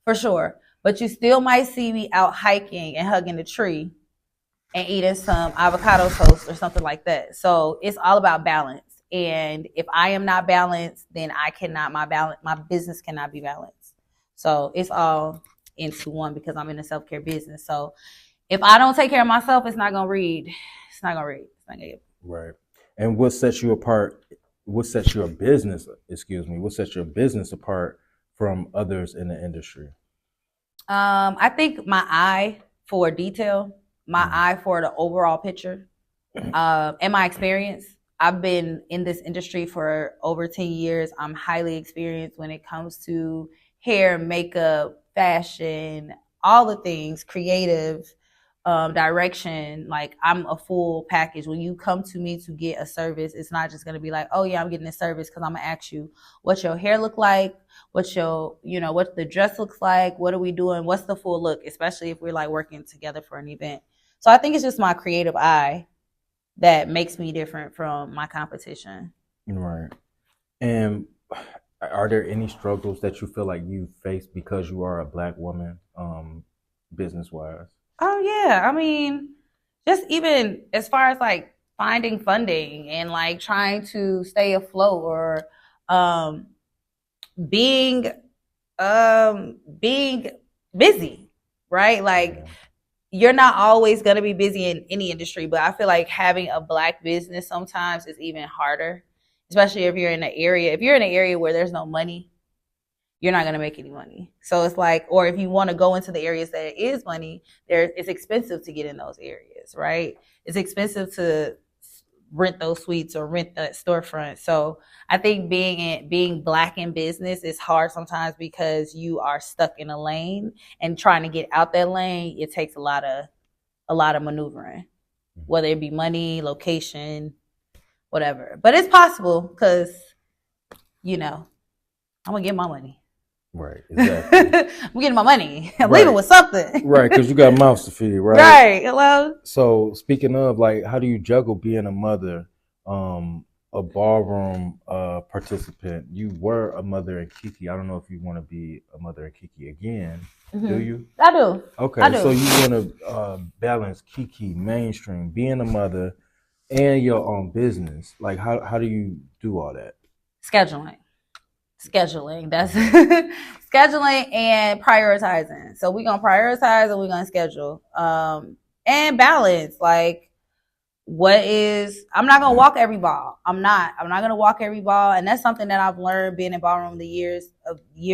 for sure, but you still might see me out hiking and hugging a tree and eating some avocado toast or something like that. So it's all about balance. And if I am not balanced, then my business cannot be balanced. So it's all into one because I'm in a self-care business. So if I don't take care of myself, it's not going to read. It's not going to get. Right. And what sets you apart? What sets your business apart from others in the industry? I think my eye for detail, my eye for the overall picture, and my experience. I've been in this industry for over 10 years. I'm highly experienced when it comes to hair, makeup, fashion, all the things, creative, direction. Like I'm a full package. When you come to me to get a service, it's not just going to be like, oh yeah, I'm getting a service because I'm going to ask you what your hair look like, what the dress looks like, what are we doing, what's the full look, especially if we're like working together for an event. So I think it's just my creative eye that makes me different from my competition. Right. And are there any struggles that you feel like you face because you are a Black woman, business wise? Oh yeah, I mean, just even as far as like finding funding and like trying to stay afloat or being busy, right? Like you're not always going to be busy in any industry, but I feel like having a Black business sometimes is even harder, especially if you're in an area. If you're in an area where there's no money, you're not going to make any money. So it's like, or if you want to go into the areas that it is money, it's expensive to get in those areas, right? It's expensive to rent those suites or rent that storefront. So I think being Black in business is hard sometimes because you are stuck in a lane and trying to get out that lane. It takes a lot of maneuvering, whether it be money, location, whatever. But it's possible because, I'm going to get my money. Right, exactly. I'm getting my money. I'm leaving with something. Right, because you got mouths to feed, right? Right. Hello. So speaking of, like, how do you juggle being a mother, a ballroom participant? You were a mother in Kiki. I don't know if you want to be a mother in Kiki again. Do you? I do. Okay, I do. So you want to balance Kiki, mainstream, being a mother, and your own business. Like, how do you do all that? Scheduling. That's scheduling and prioritizing. So we're going to prioritize and we're going to schedule. And balance. Like I'm not going to walk every ball. I'm not going to walk every ball. And that's something that I've learned being in ballroom the years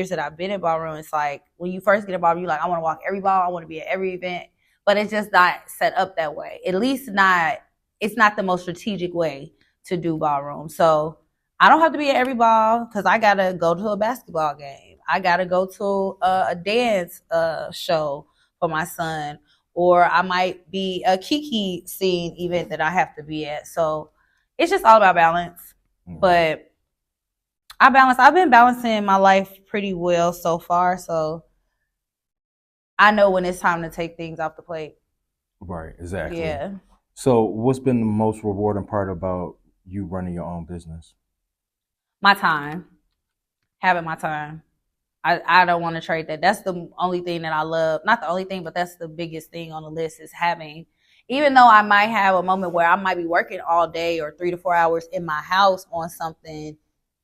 that I've been in ballroom. It's like when you first get in ballroom, you're like, I want to walk every ball. I want to be at every event. but it's just not set up that way. At least not, it's not the most strategic way to do ballroom. So I don't have to be at every ball because I got to go to a basketball game. I got to go to a dance show for my son, or I might be a Kiki scene event that I have to be at. So it's just all about balance. But I've been balancing my life pretty well so far. So I know when it's time to take things off the plate. Right, exactly. Yeah. So what's been the most rewarding part about you running your own business? My time. Having my time. I don't want to trade that. That's the only thing that I love. Not the only thing, but that's the biggest thing on the list is having, even though I might have a moment where I might be working all day or 3 to 4 hours in my house on something,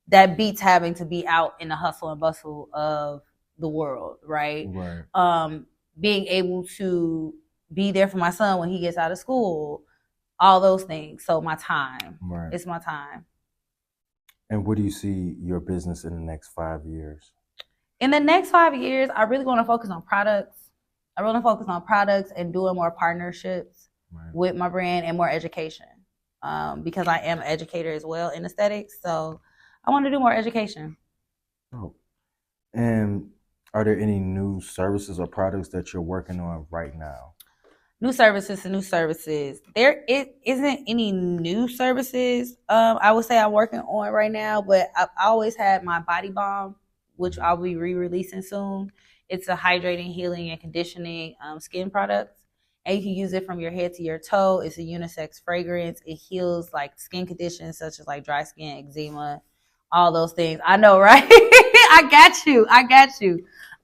that beats having to be out in the hustle and bustle of the world, right? Right. Being able to be there for my son when he gets out of school, all those things. So my time. Right. It's my time. And where do you see your business in the next 5 years? In the next 5 years, I really want to focus on products. I really want to focus on products and doing more partnerships with my brand and more education, because I am an educator as well in aesthetics. So I want to do more education. Oh. And are there any new services or products that you're working on right now? New services. There isn't any new services I would say I'm working on right now, but I've always had my body balm, which I'll be re-releasing soon. It's a hydrating, healing, and conditioning skin product. And you can use it from your head to your toe. It's a unisex fragrance. It heals like skin conditions such as like dry skin, eczema, all those things. I know, right? I got you.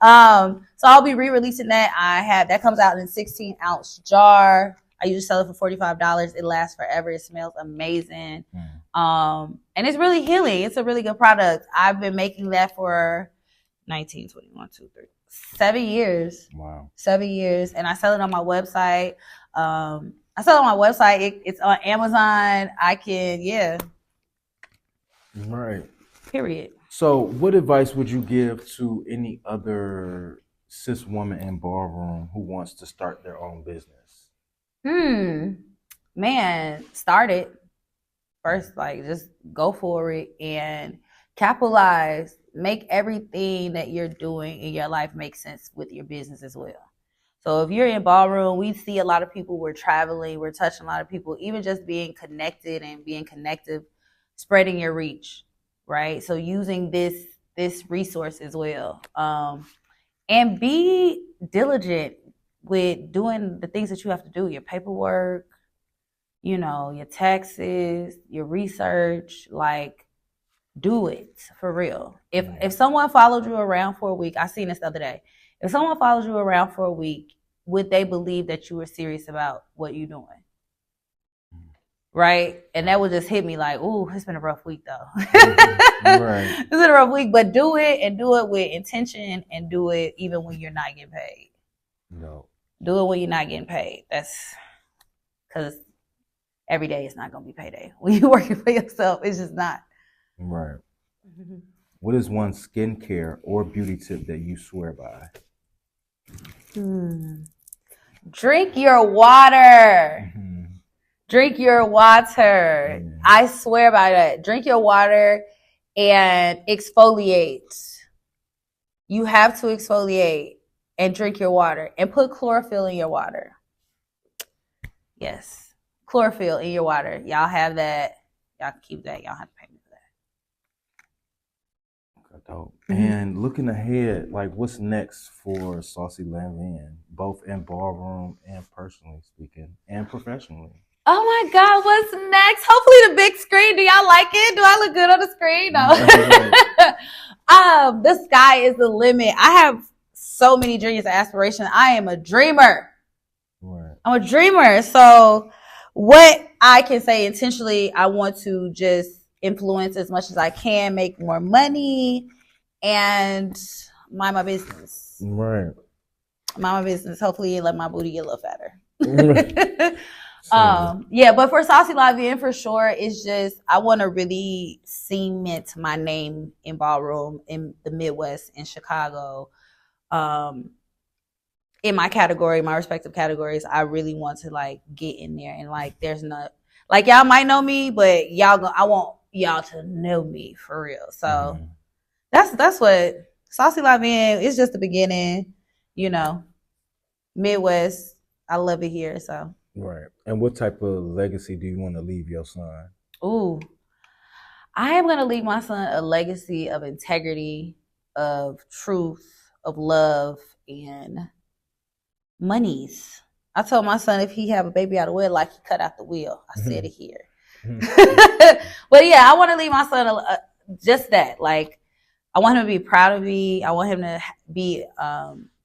So I'll be re-releasing that. That comes out in a 16-ounce jar. I usually sell it for $45. It lasts forever. It smells amazing. And it's really healing. It's a really good product. I've been making that for 7 years. Wow. 7 years. And I sell it on my website. It's on Amazon. Right. Period. So what advice would you give to any other cis woman in ballroom who wants to start their own business? Man, start it. First, like, just go for it and capitalize. Make everything that you're doing in your life make sense with your business as well. So if you're in ballroom, we see a lot of people, we're traveling, we're touching a lot of people, even just being connected and being connective, spreading your reach, right? So using this resource as well. And be diligent with doing the things that you have to do, your paperwork, your taxes, your research, like, do it for real. If someone followed you around for a week, I seen this the other day. If someone follows you around for a week, would they believe that you were serious about what you're doing? Right? And that would just hit me like, ooh, it's been a rough week though. Right. It's been a rough week, but do it, and do it with intention, and do it even when you're not getting paid. No. Do it when you're not getting paid. That's because every day it's not going to be payday. When you're working for yourself, it's just not. Right. Mm-hmm. What is one skincare or beauty tip that you swear by? Drink your water. Mm-hmm. Drink your water. Mm-hmm. I swear by that. Drink your water and exfoliate. You have to exfoliate and drink your water, and put chlorophyll in your water. Yes. Chlorophyll in your water. Y'all have that. Y'all can keep that. Y'all have to pay me for that. Dope. And looking ahead, like, what's next for Saucey Lanvin, both in ballroom and personally speaking, and professionally? Oh my God, what's next? Hopefully the big screen. Do y'all like it? Do I look good on the screen? No. The sky is the limit. I have so many dreams and aspirations. I am a dreamer. Right. I'm a dreamer. So what I can say intentionally, I want to just influence as much as I can, make more money, and mind my business. Right. Mind my business. Hopefully let my booty get a little fatter. But for Saucey Lanvin, for sure, it's just, I want to really cement my name in ballroom in the Midwest, in Chicago. in my category, my respective categories, I really want to like get in there and like there's not like y'all might know me, but I want y'all to know me for real. So that's what Saucey Lanvin is just the beginning, you know. Midwest. I love it here. So Right. And what type of legacy do you want to leave your son? ooh. I am gonna leave my son a legacy of integrity, of truth, of love, and monies. I told my son if he have a baby out of wedlock, he cut out the wheel. I said it here. But yeah, I want to leave my son just that. Like, I want him to be proud of me. I want him to be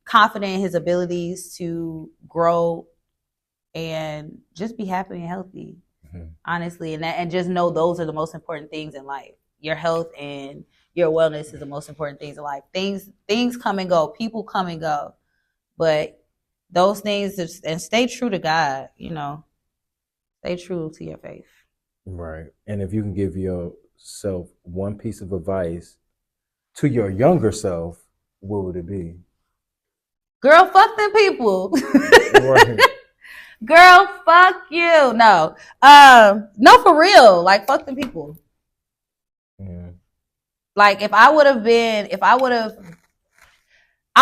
confident in his abilities to grow and just be happy and healthy. Honestly, and just know those are the most important things in life. Your health and your wellness is the most important things in life. Things come and go. People come and go, but those things and stay true to God. You know, stay true to your faith. Right. And if you can give yourself one piece of advice to your younger self, what would it be? Girl, fuck them people. Right. Girl, fuck you. No. No, for real. Like, fuck them people. Yeah. Like, I've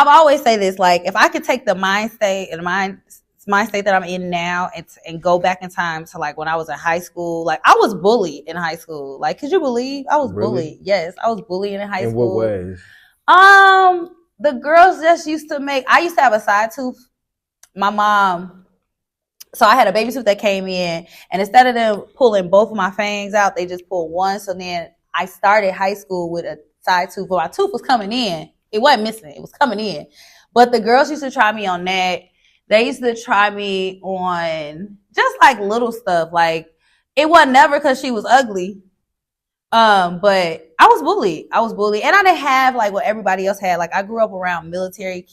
always say this, like, if I could take the mind state that I'm in now and go back in time to like when I was in high school, like I was bullied in high school. Like, could you believe I was bullied? Yes, I was bullied in high school. In what ways? The girls just used to I used to have a side tooth. My mom, so I had a baby tooth that came in, and instead of them pulling both of my fangs out, they just pulled one. So then I started high school with a side tooth, but my tooth was coming in. It wasn't missing. It was coming in. But the girls used to try me on that. They used to try me on just like little stuff. Like, it wasn't never because she was ugly. But I was bullied. And I didn't have like what everybody else had. Like, I grew up around military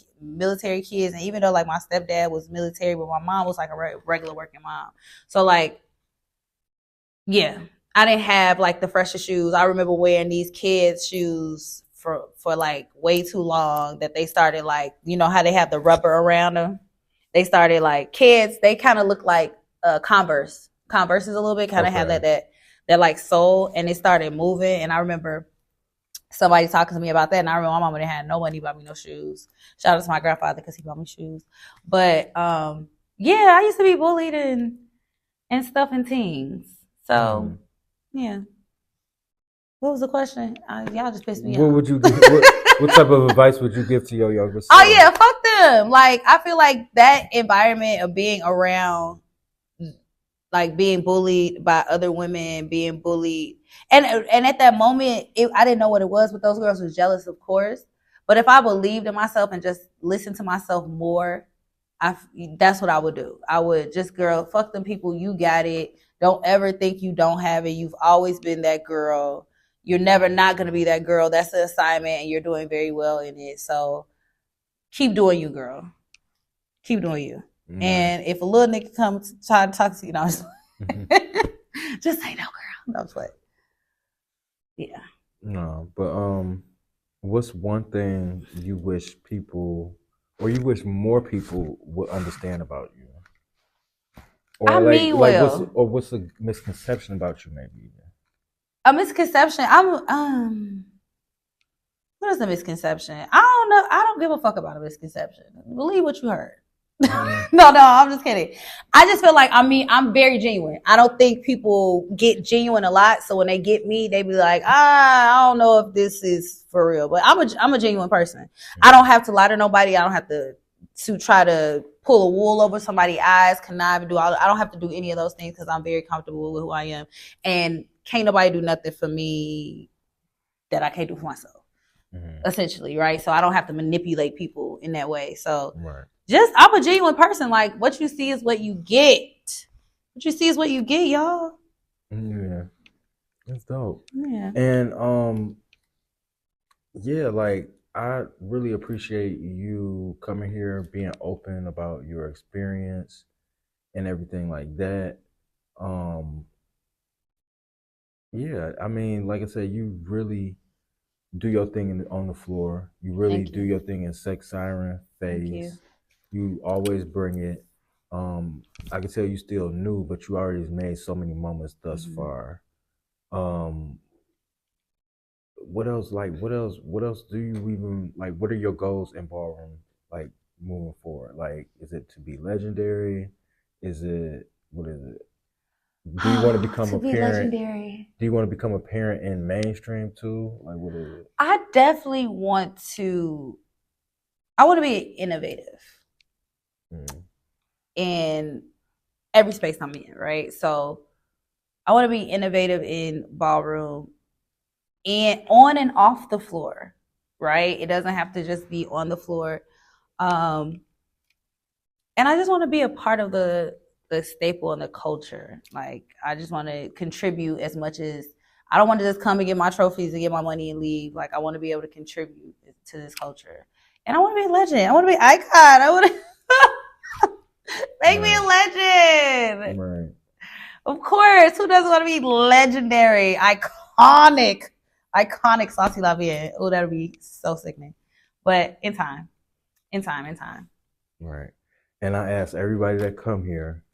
kids, and even though like my stepdad was military, but my mom was like a regular working mom. So like, yeah, I didn't have like the freshest shoes. I remember wearing these kids' shoes for like way too long that they started like, you know how they have the rubber around them. They started like kids. They kind of look like Converse. Converse is a little bit kind of have that like sole, and it started moving. And I remember somebody talking to me about that, and I remember my mama didn't have no money to buy me no shoes. Shout out to my grandfather because he bought me shoes. But yeah, I used to be bullied and stuff in teens. So yeah. What was the question? Y'all just pissed me off. What would you do? What type of advice would you give to your younger self? Oh yeah, fuck them. Like, I feel like that environment of being around, like being bullied by other women, being bullied, and at that moment, I didn't know what it was, but those girls was jealous, of course. But if I believed in myself and just listened to myself more, that's what I would do. I would just, girl, fuck them people. You got it. Don't ever think you don't have it. You've always been that girl. You're never not going to be that girl. That's the assignment, and you're doing very well in it. So keep doing you, girl. Keep doing you. Mm-hmm. And if a little nigga comes try to talk to you, just say no, girl. No, play. Yeah. No, but what's one thing you wish people, or you wish more people would understand about you? Or what's a misconception about you, maybe? A misconception. What is a misconception? I don't know. I don't give a fuck about a misconception. Believe what you heard. No, I'm just kidding. I just feel like, I'm very genuine. I don't think people get genuine a lot. So when they get me, they be like, I don't know if this is for real. But I'm a genuine person. I don't have to lie to nobody. I don't have to try to pull a wool over somebody's eyes, connive, and I don't have to do any of those things because I'm very comfortable with who I am. And can't nobody do nothing for me that I can't do for myself, essentially, right? So I don't have to manipulate people in that way. So I'm a genuine person. Like, what you see is what you get. What you see is what you get, y'all. Yeah. That's dope. Yeah. And yeah, like, I really appreciate you coming here, being open about your experience and everything like that. Yeah, I mean, like I said, you really do your thing on the floor. You really do your thing in Sex Siren phase. You always bring it. I can tell you still new, but you already made so many moments thus far. Um, what else? Like, what else? What else do you even like? What are your goals in ballroom? Like moving forward? Like, is it to be legendary? Is it what is it? Do you want to become To a be parent? legendary. Do you want to become a parent in mainstream too? Like, what is it? I definitely want to. I want to be innovative Mm. in every space I'm in, right? So I want to be innovative in ballroom and on and off the floor, right? It doesn't have to just be on the floor. Um, and I just want to be a part of the staple and the culture. Like I just want to contribute as much as I don't want to just come and get my trophies and get my money and leave. Like I want to be able to contribute to this culture. And I want to be a legend. I want to be an icon. I want to make me a legend. Right. Of course. Who doesn't want to be legendary? Iconic. Iconic Saucey Lanvin. Oh, that would be so sickening. But in time. In time. In time. Right. And I ask everybody that come here,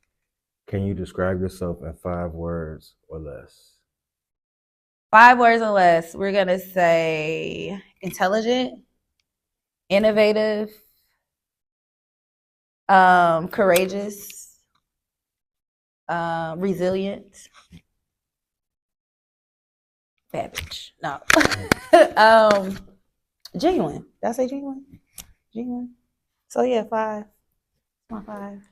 can you describe yourself in 5 words or less? 5 words or less. We're going to say intelligent, innovative, courageous, resilient, bad bitch. No. Genuine. Did I say genuine? Genuine. So yeah, 5. My 5.